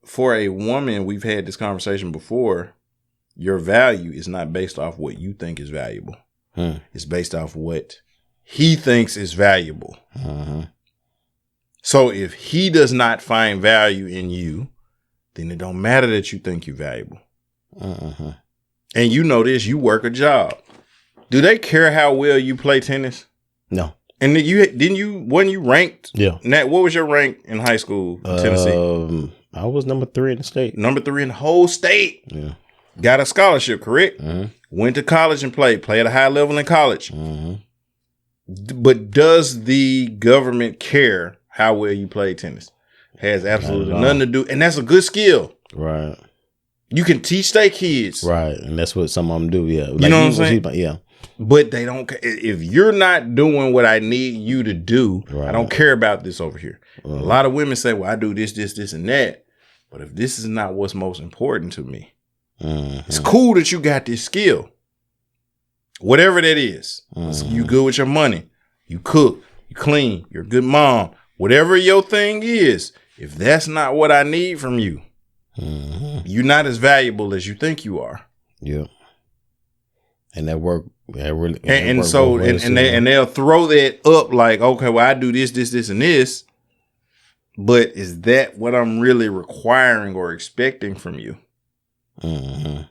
for a woman, we've had this conversation before, your value is not based off what you think is valuable. It's based off what he thinks is valuable. So if he does not find value in you, then it don't matter that you think you're valuable. And you know this, you work a job. Do they care how well you play tennis? No. And when you ranked? Yeah. Nat, what was your rank in high school in Tennessee? I was number 3 in the state. Number 3 in the whole state. Yeah. Got a scholarship, correct? Went to college and played at a high level in college. But does the government care how well you play tennis? Has absolutely nothing to do. And that's a good skill. Right. You can teach their kids. Right. And that's what some of them do. Yeah. Like, you know what I'm saying? Yeah. But they don't. If you're not doing what I need you to do, right, I don't care about this over here. A lot of women say, well, I do this, this, this, and that. But if this is not what's most important to me, it's cool that you got this skill. Whatever that is. You good with your money. You cook. You clean. You're a good mom. Whatever your thing is, if that's not what I need from you, you're not as valuable as you think you are. Yeah. And that work, really, and so they'll throw that up like, okay, well, I do this, and this, but is that what I'm really requiring or expecting from you? And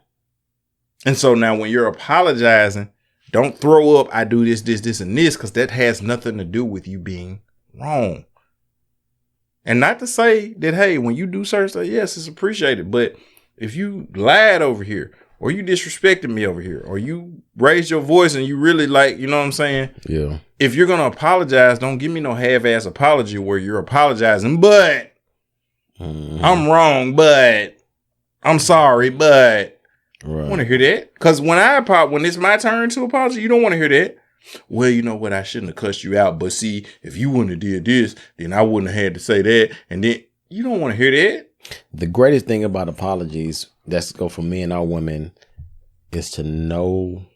so now when you're apologizing, don't throw up, I do this, and this, because that has nothing to do with you being wrong. And not to say that, hey, when you do certain stuff, yes, it's appreciated, but if you lied over here, or you disrespected me over here, or you raised your voice and you really like, you know what I'm saying? Yeah. If you're going to apologize, don't give me no half-ass apology where you're apologizing, but I'm wrong, but I'm sorry, but I want to hear that. Because when it's my turn to apologize, you don't want to hear that. Well, you know what? I shouldn't have cussed you out. But see, if you wouldn't have did this, then I wouldn't have had to say that. And then you don't want to hear that. The greatest thing about apologies, that's go for men or women, is to know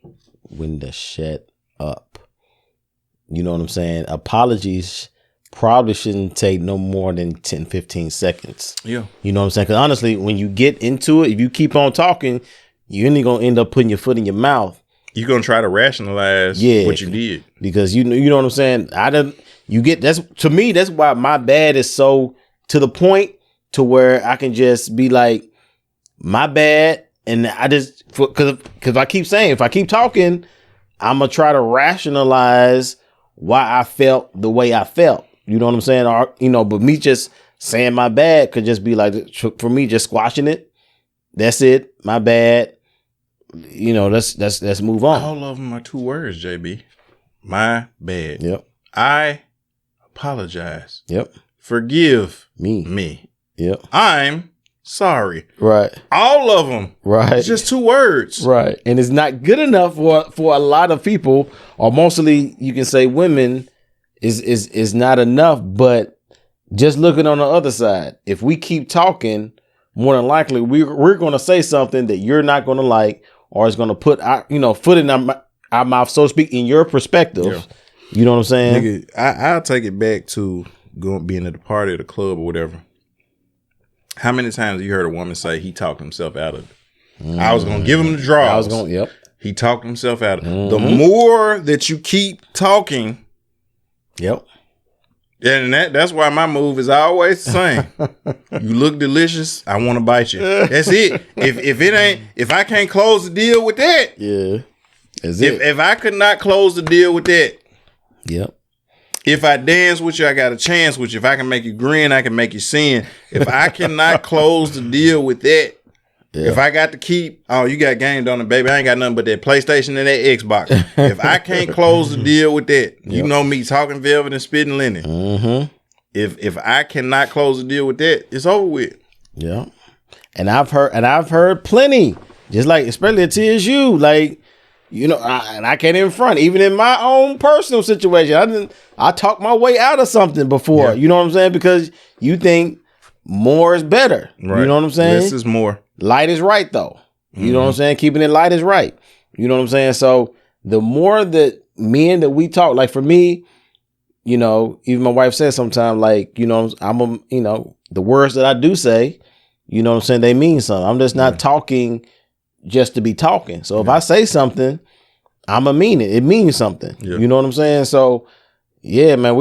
when to shut up. You know what I'm saying? Apologies probably shouldn't take no more than 10, 15 seconds. Yeah. You know what I'm saying? Because honestly, when you get into it, if you keep on talking, you're only going to end up putting your foot in your mouth. You're going to try to rationalize what you did. Because you know what I'm saying? To me, that's why my bad is so to the point to where I can just be like, my bad. And I just, because I keep saying, if I keep talking, I'm going to try to rationalize why I felt the way I felt. You know what I'm saying? Or, but me just saying my bad could just be like, for me, just squashing it. That's it. My bad. Let's move on. All of them are 2 words, JB. My bad. Yep. I apologize. Yep. Forgive me. Yep. I'm sorry. Right. All of them. Right. It's just 2 words. Right. And it's not good enough for a lot of people, or mostly you can say women, is not enough. But just looking on the other side, if we keep talking, more than likely we're going to say something that you're not going to like, or it's going to put foot in our mouth, so to speak, in your perspective. Yeah. You know what I'm saying? Nigga, I'll take it back to being at the party or the club or whatever. How many times have you heard a woman say he talked himself out of it? I was going to give him the draws. Yep. He talked himself out of it. The more that you keep talking. Yep. And that's why my move is always the same. You look delicious. I want to bite you. That's it. If I can't close the deal with that. Yeah. That's it. If I could not close the deal with that. Yep. If I dance with you, I got a chance with you. If I can make you grin, I can make you sin. If I cannot close the deal with that, if I got to keep, you got gamed on it, baby. I ain't got nothing but that PlayStation and that Xbox. If I can't close the deal with that, you know me talking velvet and spitting linen. Mm-hmm. If I cannot close the deal with that, it's over with. Yeah. And I've heard plenty, just like, especially at TSU, like, I can't even front, even in my own personal situation. I talked my way out of something before. Yeah. You know what I'm saying? Because you think more is better. Right. You know what I'm saying? Less is more. Light is right, though. You know what I'm saying? Keeping it light is right. You know what I'm saying? So the more that men that we talk, like for me, even my wife says sometimes, like, the words that I do say, you know what I'm saying, they mean something. I'm just not talking just to be talking. So if I say something, I'ma mean it. It means something. Yeah. You know what I'm saying? So yeah, man,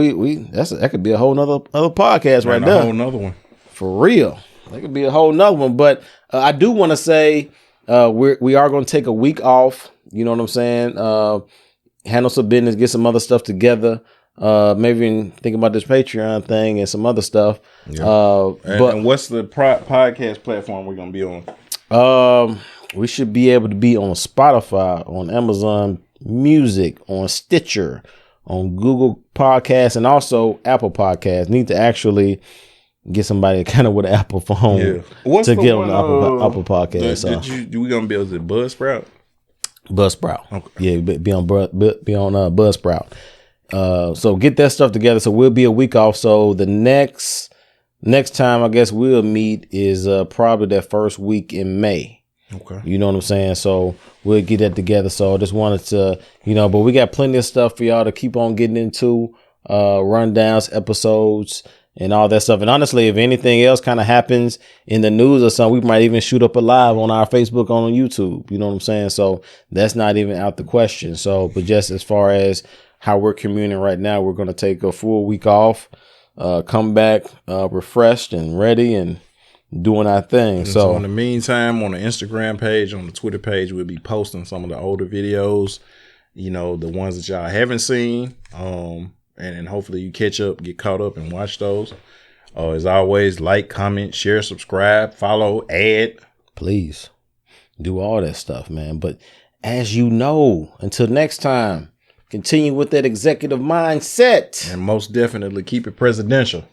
that could be a whole nother podcast right there. A whole nother one. For real. That could be a whole nother one. But I do want to say we are going to take a week off. You know what I'm saying? Handle some business, get some other stuff together. Maybe even think about this Patreon thing and some other stuff. Yeah. And what's the podcast platform we're going to be on? We should be able to be on Spotify, on Amazon Music, on Stitcher, on Google Podcasts, and also Apple Podcasts. Need to actually get somebody kind of with an Apple phone to get on the Apple Podcast. We gonna be able to Buzzsprout? Buzzsprout. Okay. Yeah, be on Buzzsprout. So get that stuff together. So we'll be a week off. So the next next time I guess we'll meet is probably that first week in May. Okay. You know what I'm saying? So we'll get that together. So I just wanted to, but we got plenty of stuff for y'all to keep on getting into, rundowns, episodes, and all that stuff. And honestly, if anything else kind of happens in the news or something, we might even shoot up a live on our Facebook, on YouTube. You know what I'm saying? So that's not even out the question. So, but just as far as how we're communing right now, we're going to take a full week off, come back refreshed and ready and doing our thing. And so in the meantime, on the Instagram page, on the Twitter page, we'll be posting some of the older videos, the ones that y'all haven't seen. And hopefully you get caught up and watch those. As always, like, comment, share, subscribe, follow, add. Please do all that stuff, man. But as you know, until next time, continue with that executive mindset. And most definitely keep it presidential.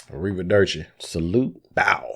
Arrivederci. Salute. Bow.